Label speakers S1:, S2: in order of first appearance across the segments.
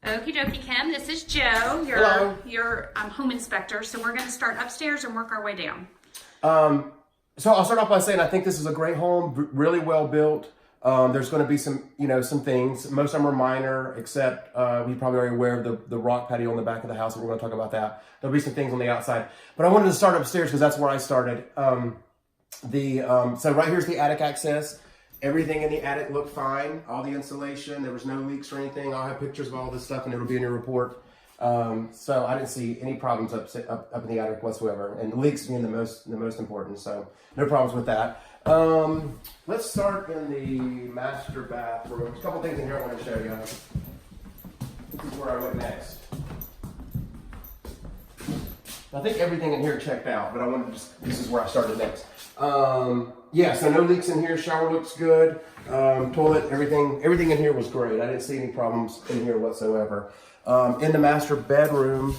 S1: Okie dokie, Kim. This is Joe,
S2: Hello.
S1: your home inspector. So we're going to start upstairs and work our way down.
S2: So I'll start off by saying I think this is a great home, really well built. There's going to be some things. Most of them are minor, except you're probably already aware of the rock patio on the back of the house, and we're going to talk about that. There'll be some things on the outside, but I wanted to start upstairs because that's where I started. So right here's the attic access. Everything in the attic looked fine. All the insulation, there was no leaks or anything. I'll have pictures of all this stuff, and it'll be in your report. So I didn't see any problems up in the attic whatsoever, and the leaks being the most important. So no problems with that. Let's start in the master bathroom. There's a couple things in here I want to show you. This is where I went next. I think everything in here checked out, but I wanted to this is where I started next. Yeah, so no leaks in here. Shower looks good. Toilet, everything in here was great. I didn't see any problems in here whatsoever. In the master bedroom,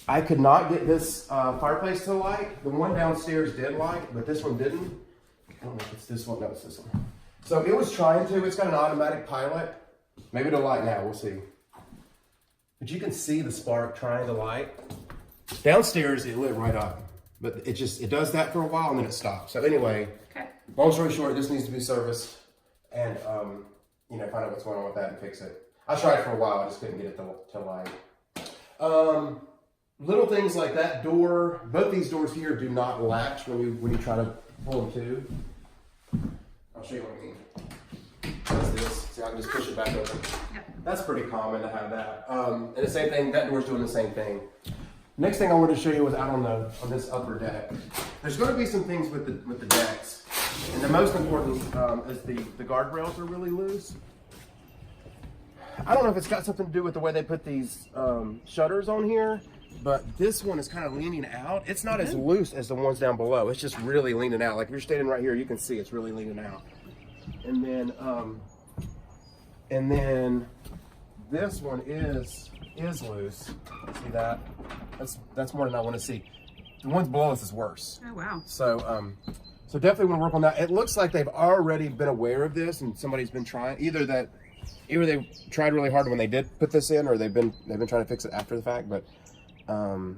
S2: I could not get this fireplace to light. The one downstairs did light, but this one didn't. I don't know if it's this one. No, it's this one. So it was trying to. It's got an automatic pilot. Maybe it'll light now. We'll see. But you can see the spark trying to light. Downstairs, it lit right up. But it does that for a while and then it stops. So anyway, long story short, this needs to be serviced and, find out what's going on with that and fix it. I tried for a while, I just couldn't get it to light. Little things like that door, both these doors here do not latch when you try to pull them to. I'll show you what I mean. That's this. See, I can just push it back open. That's pretty common to have that. And the same thing, that door's doing the same thing. Next thing I want to show you was out on this upper deck. There's going to be some things with the decks, and the most important is the guardrails are really loose. I don't know if it's got something to do with the way they put these shutters on here, but this one is kind of leaning out. It's not as loose as the ones down below. It's just really leaning out. Like if you're standing right here, you can see it's really leaning out. And then this one is loose. See that? That's more than I want to see. The ones below us is worse.
S1: Oh wow.
S2: So so definitely want to work on that. It looks like they've already been aware of this and somebody's been trying. Either they tried really hard when they did put this in, or they've been trying to fix it after the fact. But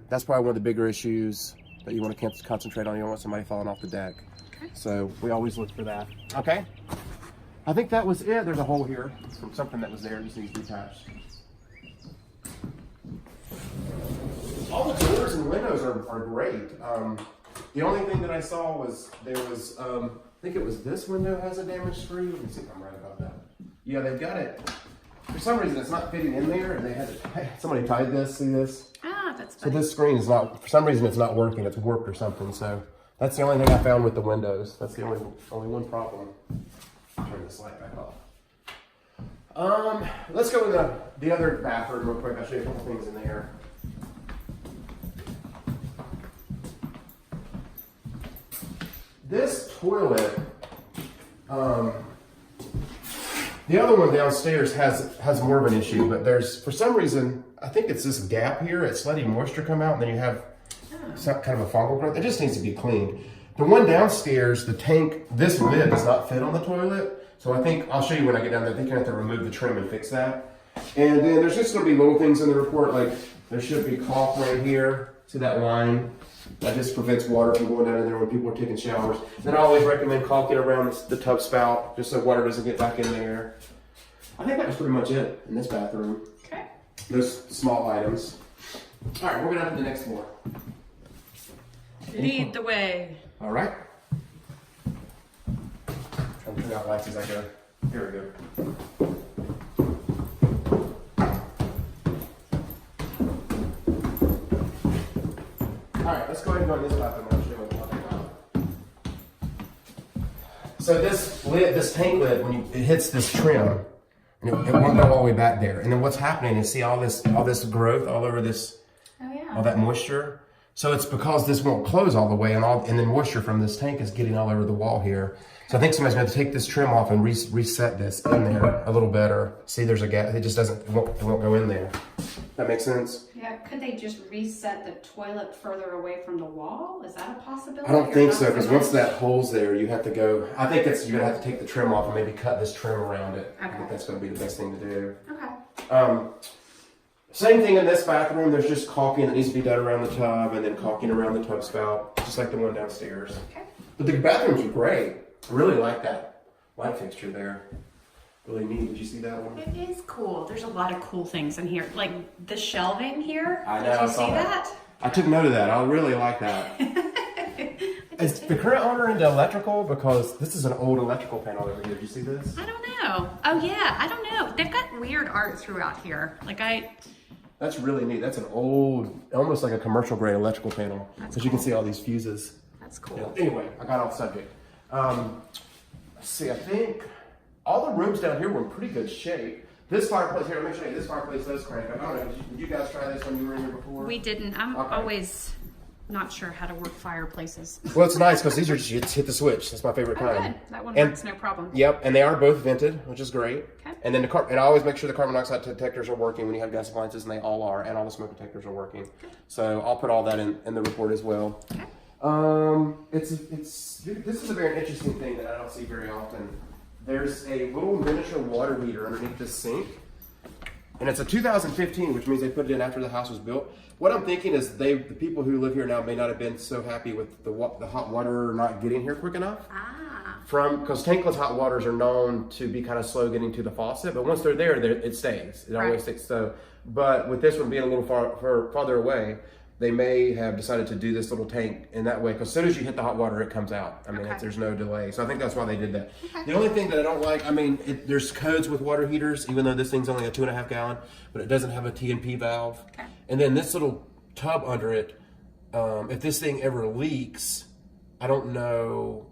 S2: that's probably one of the bigger issues that you want to concentrate on. You don't want somebody falling off the deck. Okay. So we always look for that. Okay. I think that was it. There's a hole here from something that was there. It just needs to be patched. All the doors and windows are great. The only thing that I saw was I think it was this window has a damaged screw. Let me see if I'm right about that. Yeah, they've got it. For some reason, it's not fitting in there, and they had somebody tied this. See this?
S1: Ah, that's
S2: funny.
S1: funny.
S2: So this screen is not. For some reason, it's not working. It's warped or something. So that's the only thing I found with the windows. That's the only one problem. Turn this light back off. Let's go in the other bathroom real quick. I'll show you a couple things in there. This toilet, the other one downstairs has more of an issue, but for some reason, I think it's this gap here. It's letting moisture come out, and then you have some kind of a fungal growth. It just needs to be cleaned. The one downstairs, the tank, this lid does not fit on the toilet. So I think, I'll show you when I get down there. I think you're going to have to remove the trim and fix that. And then there's just going to be little things in the report, like there should be caulk right here. See that line? That just prevents water from going down in there when people are taking showers. Then I always recommend caulking around the tub spout, just so water doesn't get back in there. I think that was pretty much it in this bathroom.
S1: Okay.
S2: Those small items. All right, we're going to have the next floor.
S1: Lead the way.
S2: All right. Trying to turn out lights as I go. Here we go. All right, let's go ahead and go in this bathroom. I'll show you what I'm talking about. So this tank lid, when it hits this trim, and it won't go all the way back there. And then what's happening is, see all this growth all over this, all that moisture. So it's because this won't close all the way, and then moisture from this tank is getting all over the wall here. So I think somebody's going to take this trim off and reset this in there a little better. See, there's a gap. It just doesn't. It won't go in there. That makes sense.
S1: Yeah. Could they just reset the toilet further away from the wall? Is that a possibility?
S2: I don't think so, because once that hole's there, you have to go. I think you're going to have to take the trim off and maybe cut this trim around it.
S1: Okay.
S2: I think that's going to be the best thing to do.
S1: Okay.
S2: Same thing in this bathroom. There's just caulking that needs to be done around the tub and then caulking around the tub spout, just like the one downstairs.
S1: Okay.
S2: But the bathrooms are great. I really like that light fixture there. Really neat. Did you see that one?
S1: It is cool. There's a lot of cool things in here. Like the shelving here.
S2: I know,
S1: Did
S2: I
S1: you
S2: saw
S1: see
S2: that.
S1: that?
S2: I took note of that. I really like that. Is the current owner into electrical? Because this is an old electrical panel over here. Did you see this?
S1: I don't know. Oh yeah, I don't know. They've got weird art throughout here.
S2: That's really neat. That's an old, almost like a commercial grade electrical panel.
S1: That's
S2: Because you can
S1: cool.
S2: see all these fuses.
S1: That's cool.
S2: Yeah. Anyway, I got off subject. Let's see, I think all the rooms down here were in pretty good shape. This fireplace here, let me show you. This fireplace does crank up. I don't know, did you guys try this when you were in here before?
S1: We didn't. I'm
S2: Okay.
S1: always not sure how to work fireplaces.
S2: Well, it's nice because these are just hit the switch. That's my favorite
S1: Oh,
S2: kind.
S1: good. That one
S2: And-
S1: works no problem.
S2: Yep, and they are both vented, which is great.
S1: Okay.
S2: And then and I always make sure the carbon monoxide detectors are working when you have gas appliances, and they all are, and all the smoke detectors are working. So I'll put all that in the report as well.
S1: Okay.
S2: This is a very interesting thing that I don't see very often. There's a little miniature water heater underneath this sink, and it's a 2015, which means they put it in after the house was built. What I'm thinking is the people who live here now may not have been so happy with the hot water not getting here quick enough. Because tankless hot waters are known to be kind of slow getting to the faucet, but once they're there, it stays. It always stays. So, but with this one being a little farther away, they may have decided to do this little tank in that way. Because as soon as you hit the hot water, it comes out. I mean,
S1: Okay.
S2: there's no delay. So I think that's why they did that.
S1: Okay.
S2: The only thing that I don't like, I mean, there's codes with water heaters, even though this thing's only a 2.5 gallon, but it doesn't have a T&P valve.
S1: Okay.
S2: And then this little tub under it, if this thing ever leaks, I don't know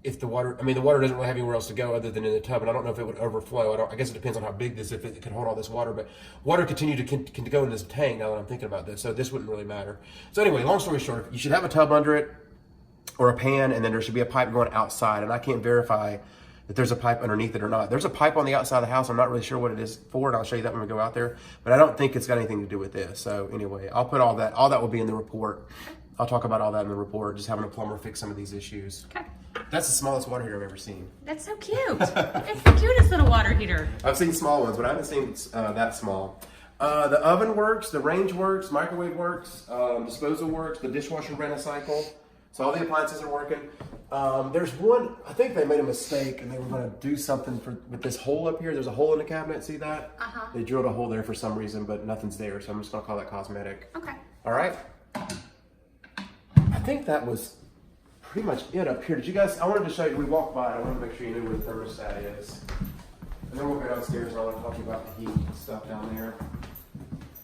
S2: if the water doesn't really have anywhere else to go other than in the tub, and I don't know if it would overflow. I guess it depends on how big this, if it can hold all this water, but water continued to go in this tank now that I'm thinking about this, so this wouldn't really matter. So anyway, long story short, you should have a tub under it or a pan, and then there should be a pipe going outside, and I can't verify that there's a pipe underneath it or not. There's a pipe on the outside of the house. I'm not really sure what it is for, and I'll show you that when we go out there, but I don't think it's got anything to do with this. So anyway, I'll put all that will be in the report. I'll talk about all that in the report, just having a plumber fix some of these issues.
S1: Okay.
S2: That's the smallest water heater I've ever seen.
S1: That's so cute. It's the cutest little water heater.
S2: I've seen small ones, but I haven't seen that small. The oven works, the range works, microwave works, disposal works, the dishwasher ran a cycle. So all the appliances are working. There's one, I think they made a mistake and they were going to do something with this hole up here. There's a hole in the cabinet, see that?
S1: Uh-huh.
S2: They drilled a hole there for some reason, but nothing's there, so I'm just going to call that cosmetic.
S1: Okay.
S2: All right. I think that was pretty much it up here. Did you guys, I wanted to show you, we walked by, I wanted to make sure you knew where the thermostat is. And then we'll go downstairs and I want to talk to you about the heat stuff down there.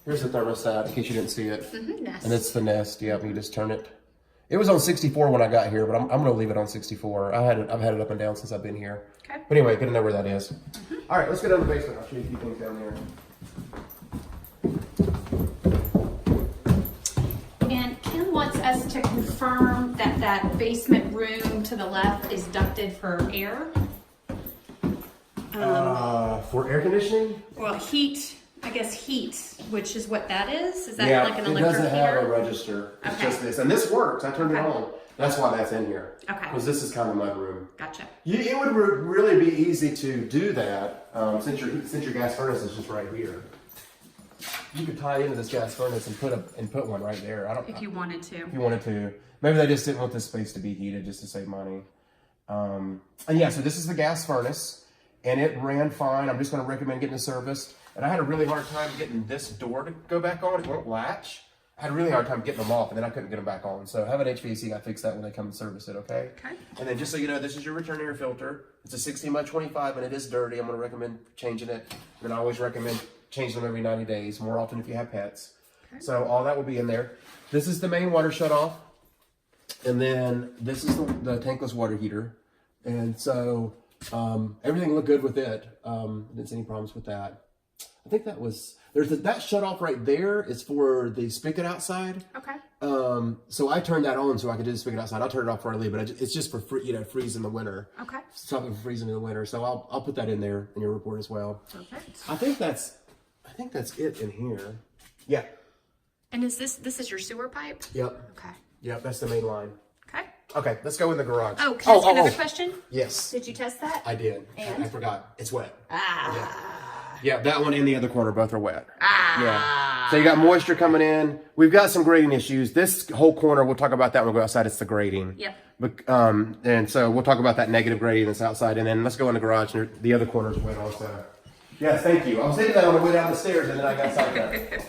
S2: Here's the thermostat, in case you didn't see it.
S1: Nest.
S2: And it's the Nest, yep, you just turn it. It was on 64 when I got here, but I'm going to leave it on 64. I've had it up and down since I've been here.
S1: Okay.
S2: But anyway, good to know where that is. All right, let's go down to the basement. I'll show you a few things down there.
S1: And Kim wants us to confirm that that basement room to the left is ducted for air.
S2: For air conditioning?
S1: Well, heat, I guess heat, which is what that is? Is that like an
S2: it
S1: electric
S2: doesn't have a
S1: heater?
S2: register. It's
S1: Okay.
S2: just this. And this works. I turned it
S1: Okay.
S2: on. That's why that's in here.
S1: Okay.
S2: Because this is kind of mud room.
S1: Gotcha.
S2: It would really be easy to do that since your gas furnace is just right here. You could tie into this gas furnace and put one right there.
S1: If you wanted to.
S2: If you wanted to. Maybe they just didn't want this space to be heated just to save money. And yeah, so this is the gas furnace. And it ran fine. I'm just going to recommend getting it serviced. And I had a really hard time getting this door to go back on. It won't latch. I had a really hard time getting them off, and then I couldn't get them back on. So have an HVAC guy fix that when they come and service it, okay?
S1: Okay.
S2: And then just so you know, this is your return air filter. It's a 16 by 25, and it is dirty. I'm going to recommend changing it. And I always recommend changing them every 90 days, more often if you have pets.
S1: Okay.
S2: So all that will be in there. This is the main water shutoff. And then this is the tankless water heater. And so everything looked good with it. I didn't see any problems with that. I think that was, that shut off right there is for the spigot outside.
S1: Okay.
S2: So I turned that on so I could do the spigot outside. I'll turn it off before I leave, but it's just for freeze in the winter.
S1: Okay.
S2: Stop it from freezing in the winter. So I'll put that in there in your report as well.
S1: Perfect.
S2: I think that's it in here. Yeah.
S1: And is this is your sewer pipe?
S2: Yep.
S1: Okay.
S2: Yep. That's the main line.
S1: Okay.
S2: Okay. Let's go in the garage.
S1: Oh, can I ask another question?
S2: Yes.
S1: Did you test that?
S2: I did.
S1: And?
S2: I forgot. It's wet.
S1: Ah.
S2: Yeah, that one and the other corner both are wet.
S1: Ah.
S2: Yeah. So you got moisture coming in. We've got some grading issues. This whole corner, we'll talk about that when we go outside. It's the grading.
S1: Yep.
S2: And so we'll talk about that negative grading that's outside. And then let's go in the garage. And the other corner's wet also. Yes, thank you. I was thinking that on the way down the stairs and then I got sidetracked.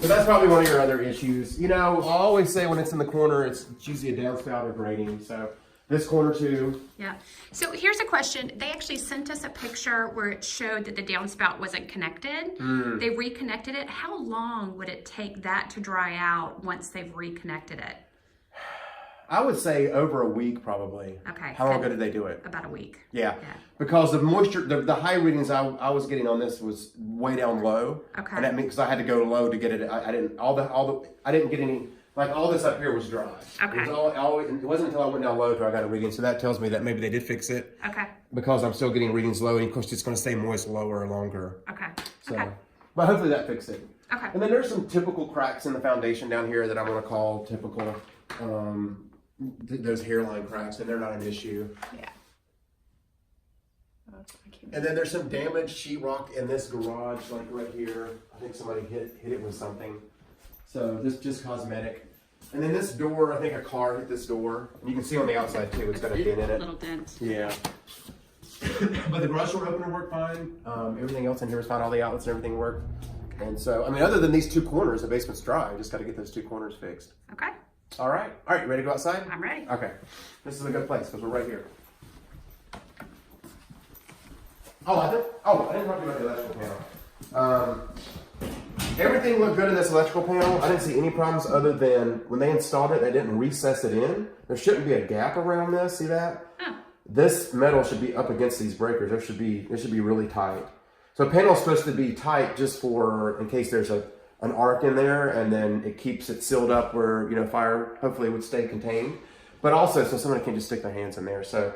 S2: So that's probably one of your other issues. You know, I always say when it's in the corner, it's usually a downspout or grading. So this corner too.
S1: Yeah. So here's a question. They actually sent us a picture where it showed that the downspout wasn't connected. They reconnected it. How long would it take that to dry out once they've reconnected it?
S2: I would say over a week probably.
S1: Okay.
S2: How long ago did they do it?
S1: About a week.
S2: Yeah. Because the moisture, the high readings I was getting on this was way down low.
S1: Okay.
S2: And that means because I had to go low to get it. I didn't I didn't get any, like all this up here was dry.
S1: Okay.
S2: It wasn't until I went down low till I got a reading. So that tells me that maybe they did fix it.
S1: Okay.
S2: Because I'm still getting readings low, and of course it's going to stay moist lower or longer.
S1: Okay.
S2: So,
S1: Okay.
S2: but hopefully that fixed it.
S1: Okay.
S2: And then there's some typical cracks in the foundation down here that I want to call typical. Those hairline cracks, and they're not an issue.
S1: Yeah.
S2: And then there's some damaged sheetrock in this garage, like right here. I think somebody hit it with something. So this just cosmetic. And then this door, I think a car hit this door. And you can see on the outside too, it's got a dent in it.
S1: Little dent.
S2: Yeah. But the garage door opener worked fine. Everything else in here was fine. All the outlets and everything worked. And so, I mean, other than these two corners, the basement's dry. Just got to get those two corners fixed.
S1: Okay.
S2: All right. All right, you ready to go outside?
S1: I'm ready.
S2: Okay. This is a good place because we're right here. I didn't talk about the electrical panel. Everything looked good in this electrical panel. I didn't see any problems other than when they installed it, they didn't recess it in. There shouldn't be a gap around this. See that?
S1: Oh.
S2: This metal should be up against these breakers. It should be really tight. So a panel's supposed to be tight just for in case there's an arc in there, and then it keeps it sealed up where fire hopefully would stay contained, but also so somebody can just stick their hands in there. So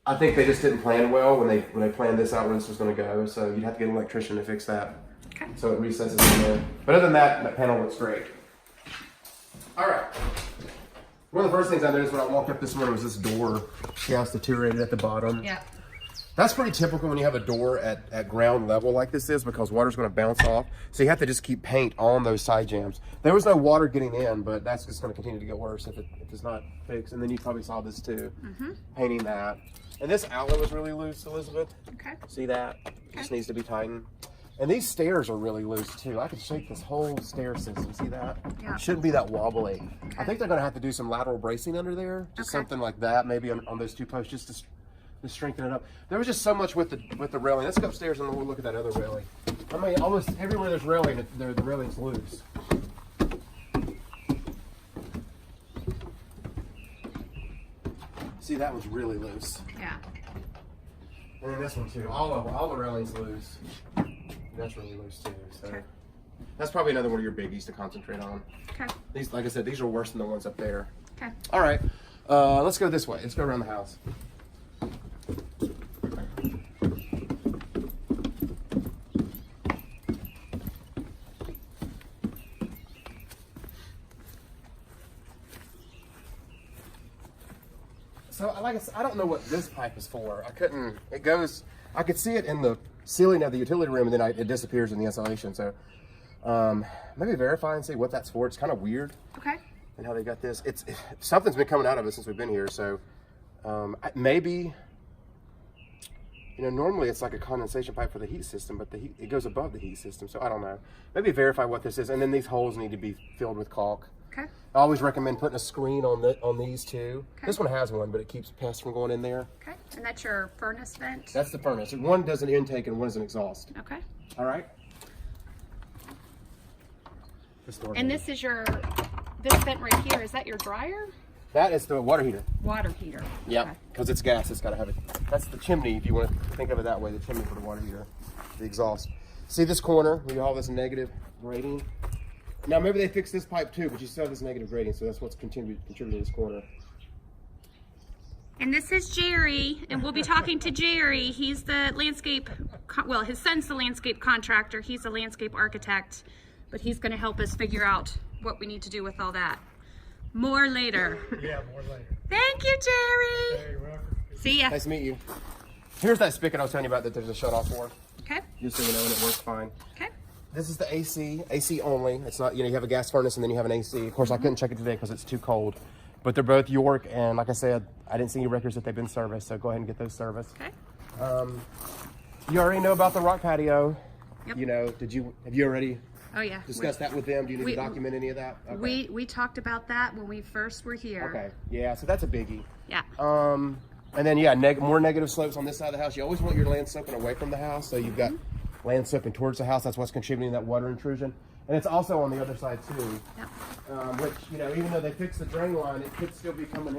S2: I think they just didn't plan well when they planned this out where this was going to go. So you'd have to get an electrician to fix that.
S1: Okay.
S2: So it recesses in there. But other than that, that panel looks great. All right. One of the first things I noticed when I walked up this morning was this door. See how it's deteriorated at the bottom?
S1: Yeah.
S2: That's pretty typical when you have a door at ground level like this is, because water's going to bounce off. So you have to just keep paint on those side jambs. There was no water getting in, but that's just going to continue to get worse if it's not fixed. And then you probably saw this too, painting that. And this outlet was really loose, Elizabeth.
S1: Okay.
S2: See that? Just needs to be tightened. And these stairs are really loose too. I could shake this whole stair system. See that?
S1: Yeah.
S2: It shouldn't be that wobbly. I think they're going to have to do some lateral bracing under there, just something like that, maybe on those two posts, just to strengthen it up. There was just so much with the railing. Let's go upstairs and we'll look at that other railing. I mean, almost everywhere there's railing, the railing's loose. See, that was really loose.
S1: Yeah.
S2: And then this one too. All the railing's loose. That's really loose too. So that's probably another one of your biggies to concentrate on.
S1: Okay.
S2: These, like I said, these are worse than the ones up there.
S1: Okay.
S2: All right. Let's go this way. Let's go around the house. So, like I said, I don't know what this pipe is for. I could see it in the ceiling of the utility room, and then it disappears in the insulation. So, maybe verify and see what that's for. It's kind of weird.
S1: Okay.
S2: And how they got this. Something's been coming out of it since we've been here. So, maybe, normally it's like a condensation pipe for the heat system, but it goes above the heat system. So I don't know. Maybe verify what this is. And then these holes need to be filled with caulk.
S1: Okay.
S2: I always recommend putting a screen on these two.
S1: Okay.
S2: This one has one, but it keeps pests from going in there.
S1: Okay. And that's your furnace vent?
S2: That's the furnace. One does an intake and one is an exhaust.
S1: Okay.
S2: All right.
S1: And this is this vent right here, is that your dryer?
S2: That is the water heater.
S1: Water heater.
S2: Yep,
S1: Okay.
S2: because it's gas. It's got to have it. That's the chimney, if you want to think of it that way, the chimney for the water heater, the exhaust. See this corner where you have all this negative rating? Now, maybe they fixed this pipe too, but you still have this negative rating, so that's what's contributing to this corner.
S1: And this is Jerry, and we'll be talking to Jerry. He's the landscape, his son's the landscape contractor. He's a landscape architect, but he's going to help us figure out what we need to do with all that. More later.
S3: Yeah, more later.
S1: Thank you, Jerry.
S3: Very welcome.
S1: See ya.
S2: Nice to meet you. Here's that spigot I was telling you about that there's a shut-off for.
S1: Okay.
S2: Just so you know, and it works fine.
S1: Okay.
S2: this is the AC only. It's not, you know, you have a gas furnace and then you have an AC. Of course, I couldn't check it today because it's too cold. But they're both York, and like I said, I didn't see any records that they've been serviced, so go ahead and get those serviced.
S1: Okay.
S2: You already know about the rock patio.
S1: Yep.
S2: You know, have you already
S1: Oh yeah.
S2: discussed that with them? Do you need to document any of that? Okay.
S1: We talked about that when we first were here.
S2: Okay. Yeah, so that's a biggie.
S1: Yeah.
S2: And then yeah, more negative slopes on this side of the house. You always want your land sloping away from the house, so you've got land sloping towards the house. That's what's contributing to that water intrusion. And it's also on the other side too.
S1: Yep.
S2: Which, you know, even though they fixed the drain line, it could still be coming